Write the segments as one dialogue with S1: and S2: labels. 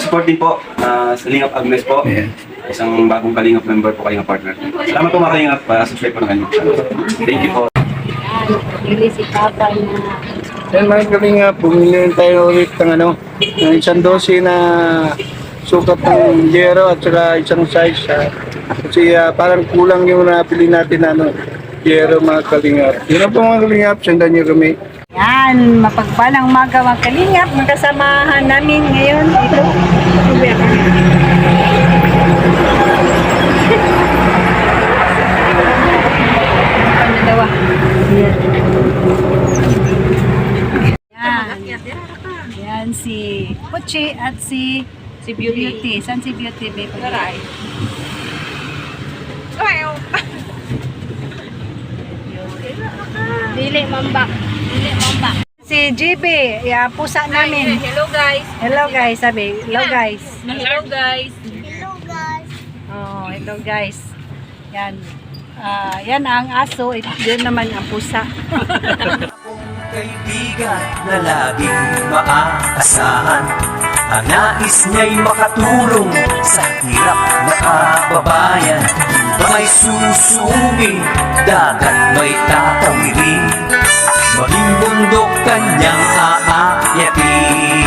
S1: support din po sa Lingap Agnes po.
S2: Yeah.
S1: Isang bagong Kalingap member po kayo ng partner. Salamat po mga Kalingap. Subscribe po ng kanyang channel. Thank you po.
S3: Pili si Papa na
S2: Yan mga Kalingap, bumili tayo ulit ng ng isang dosi na sukat ng yero at saka isang size. Kasi parang kulang yung nabili natin yero mga Kalingap. Yun po mga Kalingap, sendan nyo kami.
S3: yan, mapagpalang umaga mga Kalingap, magkasamahan namin ngayon dito. Dalawa. Yan si Puchi at si Beauty. San si Beauty, babe?
S4: Dili mambak.
S3: Si GB, pusa namin.
S4: Hello guys.
S3: Hello guys, sabi. Hello guys.
S4: Hello guys.
S3: Oh, hello guys. Yan. Yan ang aso, yun naman ang pusa.
S5: Kaibigan na laging maaasahan, ang nais niya'y makatulong sa hirap na kababayan. Ba may susumi, dagat may tatawirin, maging bundok kanyang aakyatin.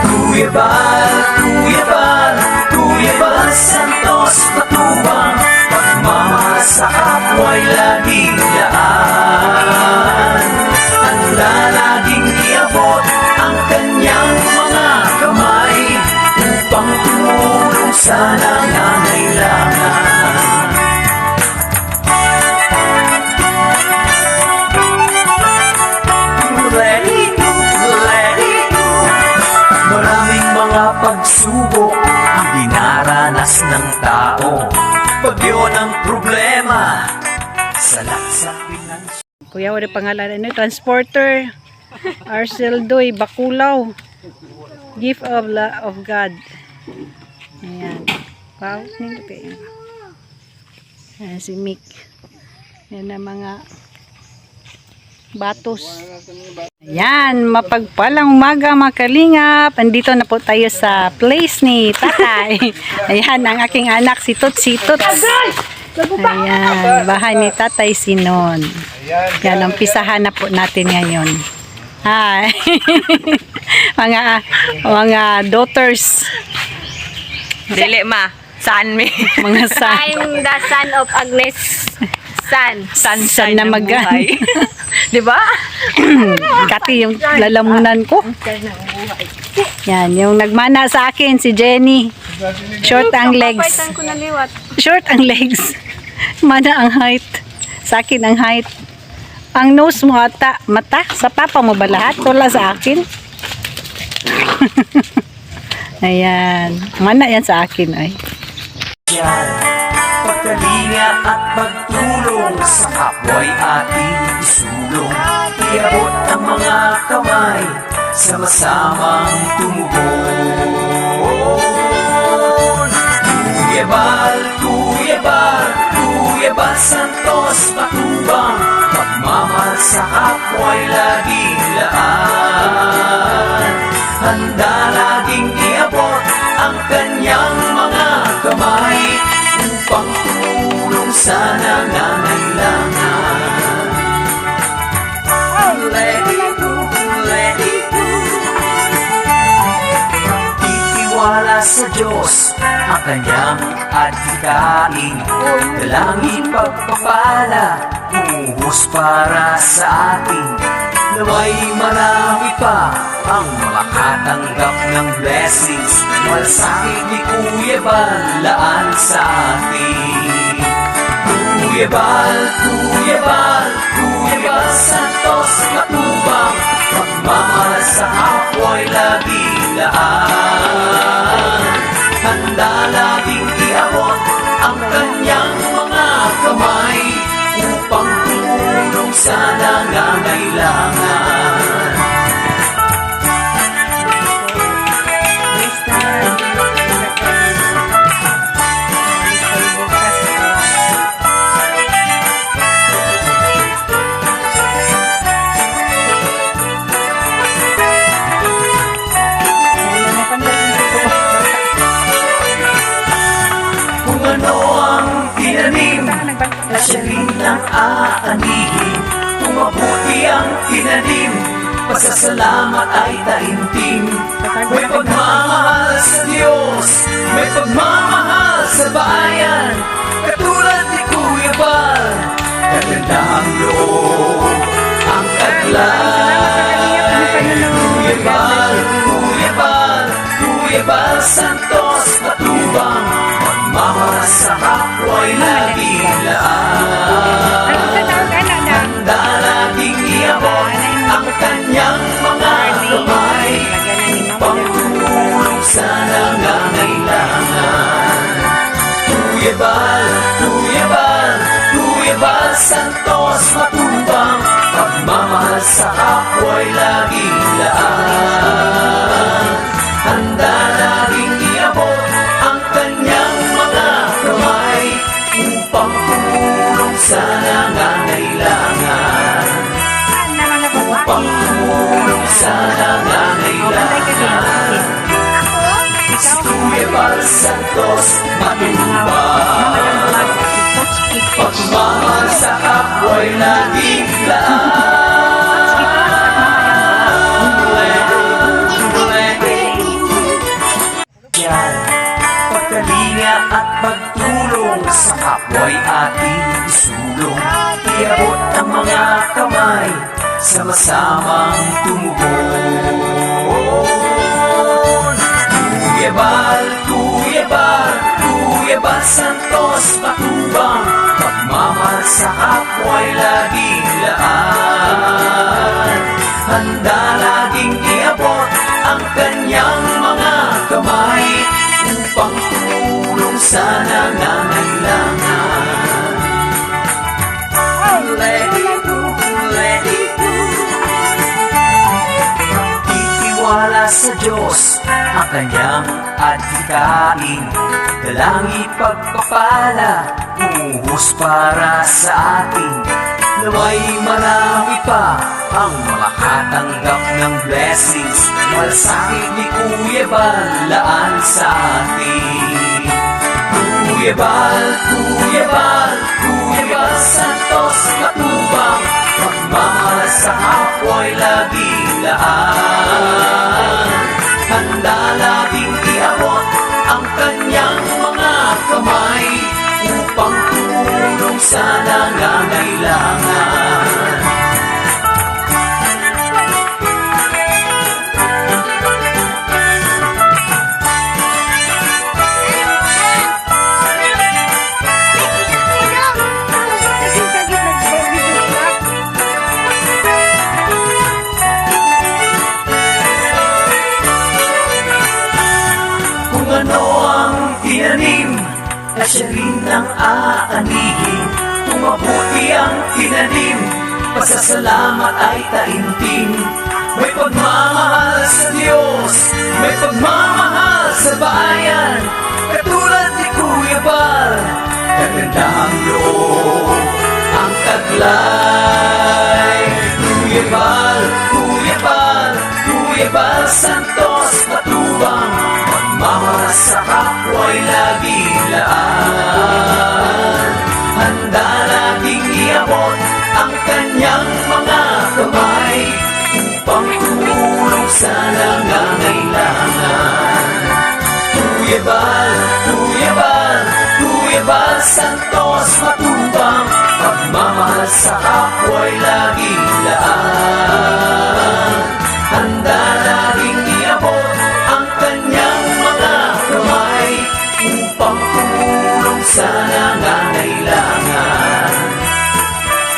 S5: Kuya Bal, Kuya Bal, Kuya Bal Santos Matubang, pagmamahal sa kapwa'y laging daan. Handa laging iabot ang kanyang mga kamay upang tumulong sa nangangailangan. Let it go, let it go. Maraming mga pagsubok ang dinaranas ng tao. Bagyo ng problema sa laksa pinansyal.
S3: Kuya, wala pangalan ano, transporter. Arcel Doy, Bakulaw. Gift of God. Ayan. Wow, nito kayo. Ayan si Mick. Yan ang mga batos. Ayan, mapagpalang umaga mga Kalingap. Andito na po tayo sa place ni Tatay. Ayan, ang aking anak si Tutsi Tuts. Ayan, bahay ni Tatay Sinon. Yan, ang pisahan na po natin ngayon. Hi. mga daughters.
S4: Dili ma. San mi?
S3: Mga son.
S4: I'm the son of Agnes. San
S3: na magan.
S4: Di ba?
S3: Kati yung lalamunan ko. Yan, yung nagmana sa akin si Jenny. Short ang legs.
S4: Papaitan ko na liwat.
S3: Short ang legs. Mana ang height. Sa akin ang height. Ang nose mo ata, mata, sa papa mo ba lahat? Wala sa akin. Ayan. Mana yan sa akin ay.
S5: Pagkalinga at pagtulong sa kapwa'y ating isulong. Iabot ang mga kamay, sama-samang tumugon. Kuya Bal, Kuya Bal, Kuya Bal Santos Matubang, pagmamahal sa kapwa'y laging laan. Handa laging iabot ang kanyang mga kamay upang tumulong sa nangangailangan. Let it go, let it go. Itiwala sa Diyos ang kanyang adhikain, dalangin pagpapala, umuhos para sa atin. Naway marami pa ang makatanggap ng blessings, malasakit ni Kuya Bal laan sa atin. Kuya Bal, Kuya Bal, Kuya Bal Santos Matubang, pagmamahal sa kapwa'y laging laan. Handa laging iabot ang kanyang mga kamay upang tumulong sa nangangailangan. siya rin ang aanihin. Kung mabuti ang tinanim, pasasalamat ay taimtim. May pagmamahal sa Diyos, may pagmamahal sa bayan. Katulad ni Kuya Bal, kaganda ang loob, ang taglay. Kuya Bal, Kuya Bal, Kuya Bal Santos Matubang, pagmamahal sa kapwa'y laging laan. Handa laging iabot ang kanyang mga kamay, pangtulong sa nangangailangan. Kuya Bal, Kuya Bal, Kuya Bal Santos Matubang, pagmamahal sa kapwa'y laging laan. Handa laging iabot ang kanyang mga kamay, upang tumulong sa nangangailangan. Upang tumulong sa nangangailangan. Si Kuya Bal Santos Matubang, pagmamahal sa kapwa'y laging laan. Yan, pagkalinga at pagtulong sa kapwa'y ating isulong. Iabot ang mga kamay, sama-samang tumugon. Kuya Bal, Kuya Bal, Kuya Bal Santos Matubang, pagmamahal sa kapwa'y laging laan. Handa laging iabot ang kanyang mga kamay, upang tumulong sa nangangailangan. Titiwala sa Diyos ang kanyang adhikain, dalangi pagpapala, umuhos para sa atin. Naway marami pa ang makatanggap ng blessings, malasakit ni Kuya Bal laan sa atin. Kuya Bal, Kuya Bal, Kuya Bal Santos Matubang, pagmamahal sa kapwa'y laging laan. Handa laging iabot ang kanyang mga kamay, upang tumulong sa nangangailangan. Kung ano ang tinanim, at siya rin ang aanihin. Kung mabuti ang tinanim, pasasalamat ay taimtim. May pagmamahal sa Diyos, may pagmamahal sa bayan. Katulad ni Kuya Bal, kaganda ang loob, ang taglay. Kuya Bal, Kuya Bal, Kuya Bal Santos Matubang, pagmamahal sa kapwa'y laging laan. Handa laging iabot ang kanyang mga kamay, upang tumulong sa nangangailangan. Kuya Bal, Kuya Bal, Kuya Bal Santos Matubang, pagmamahal sa kapwa'y laging laan. Handa laging iabot ang kanyang mga kamay, upang tumulong sa nangangailangan.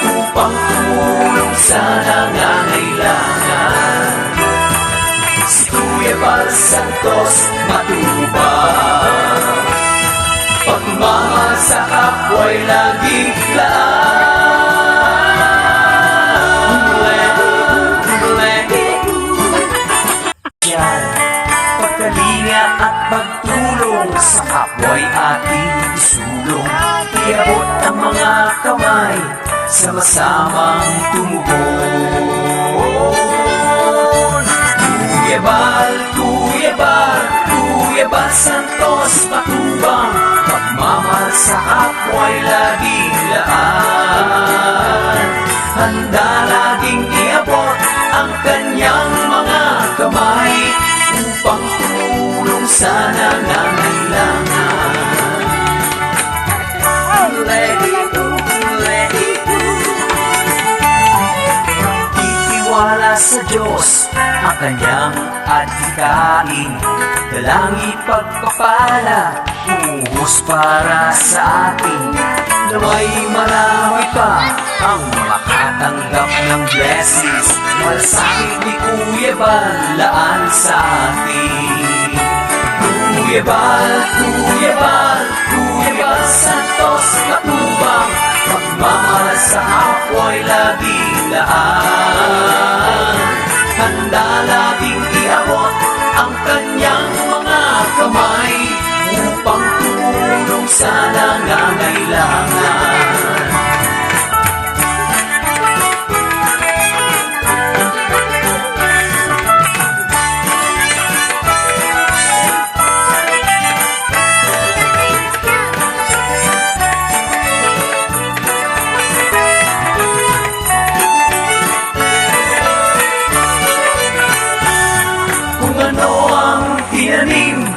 S5: Upang tumulong sa nangangailangan. Si Kuya Bal Santos Matubang, pagmamahal sa kapwa'y laging laan. Yan, pagkalinga at pagtulong sa kapwa'y ating isulong. Iabot ang mga kamay, sama-samang tumugon. Kuya Bal, Kuya Bal, Kuya Kuya Bal Santos Matubang, pagmamahal sa kapwa'y laging laan. Handa laging iabot ang kanyang mga kamay upang tumulong sa nangangailangan. Itiwala sa Diyos ang kanyang adhikain, dalangi pagpapala, umuhos para sa atin. Naway marami pa ang makatanggap ng blessings, malasakit ni Kuya Bal laan sa atin. Kuya Bal, Kuya Bal, Kuya Bal Santos Matubang, pagmamahal sa kapwa'y laging laan. Handa laging iabot ang kanyang mga kamay upang tumulong sa nangangailangan. Kung ano ang tinanim,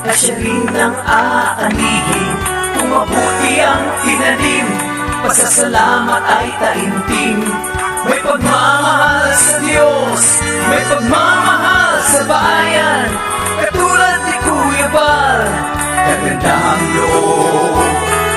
S5: na siya rin ang aanihin. Kung mabuti ang tinanim, pasasalamat ay taimtim. May pagmamahal sa Diyos, may pagmamahal sa bayan, katulad ni Kuya Bal, kagandahang loob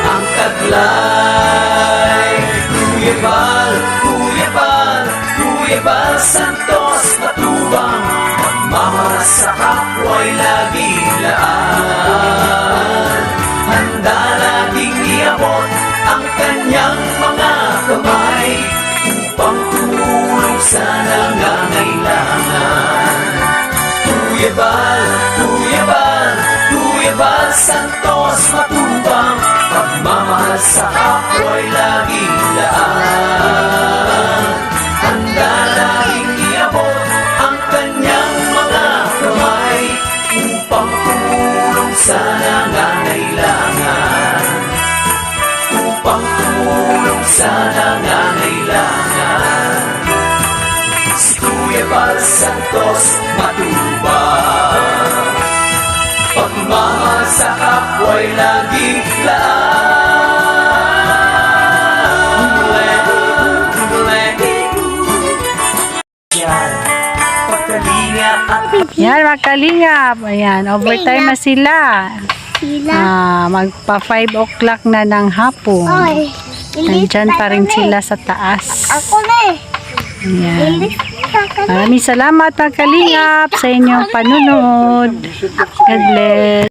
S5: ang taglay. Kuya Bal, Kuya Bal, Kuya Bal Santos Matubang, pagmamahal sa kapwa'y laging laan. Handa laging iabot ang kanyang mga kamay upang tumulong sa nangangailangan. Kuya Bal, Kuya Bal, Kuya Bal Santos Matubang, pagmamahal sa kapwa'y laging laan. Handa laging iabot ang kanyang mga kamay upang tumulong sa nangangailangan. Upang tumulong sa nangangailangan. Si Kuya Bal Santos Matubang, pagmamahal sa kapwa'y laging laan. Pagkalinga at
S3: Yan, mga kalingap. Ayan, overtime na sila. Magpa 5 o'clock na ng hapon. Nandyan pa rin sila sa taas.
S4: Ako na eh.
S3: Ayan. Maraming salamat, mga kalingap, sa inyong panunod. God bless.